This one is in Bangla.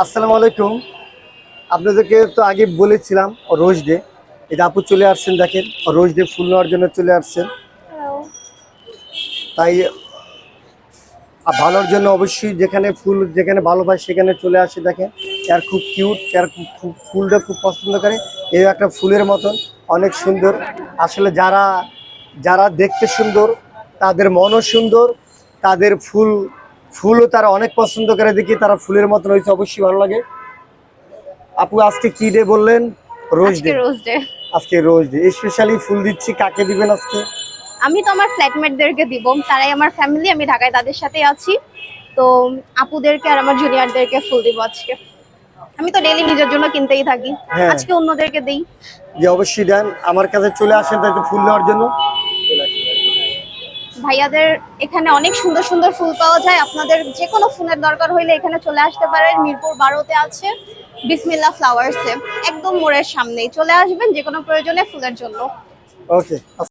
আসসালামু আলাইকুম। আপনাদেরকে তো আগে বলেছিলাম রোজ ডে, এটা আপু চলে আসছেন, দেখেন রোজ ডে ফুল নেওয়ার জন্য চলে আসছেন। হ্যালো। তাই ভালোর জন্য অবশ্যই যেখানে ফুল যেখানে ভালো পায় সেখানে চলে আসে। দেখেন আর খুব কিউট, আর খুব ফুলটা খুব পছন্দ করে। এই একটা ফুলের মতন অনেক সুন্দর। আসলে যারা যারা দেখতে সুন্দর তাদের মনও সুন্দর, তাদের ফুলও তারা অনেক পছন্দ করে, দেখি তারা ফুলের মতন হয়েছে, অবশ্যই ভালো লাগে। আপু আজকে কি ডে বললেন? রোজ আজকে ডে। Rose day. আজকে রোজ ডে, স্পেশালি ফুল দিচ্ছি, কাকে দিবেন আজকে? আমি তো আমার ফ্ল্যাটমেটদেরকে দিব, তারাই আমার ফ্যামিলি, আমি ঢাকায় তাদের সাথেই আছি। তো আপুদেরকে আর আমার জুনিয়রদেরকে ফুল দিব আজকে। আমি তো ডেইলি নিজের জন্য কিনতেই থাকি, হ্যাঁ, আজকে অন্যদেরকে দেই। যে অবশ্যই দেন, আমার কাছে চলে আসেন তাই তো ফুল নেওয়ার জন্য। ভাইয়াদের এখানে অনেক সুন্দর সুন্দর ফুল পাওয়া যায়, আপনাদের যে কোনো ফুলের দরকার হইলে এখানে চলে আসতে পারেন। মিরপুর 12-তে আছে বিসমিল্লাহ ফ্লাওয়ার্সে, একদম মোড়ের সামনেই। চলে আসবেন যে কোনো প্রয়োজনে ফুলের জন্য। ওকে।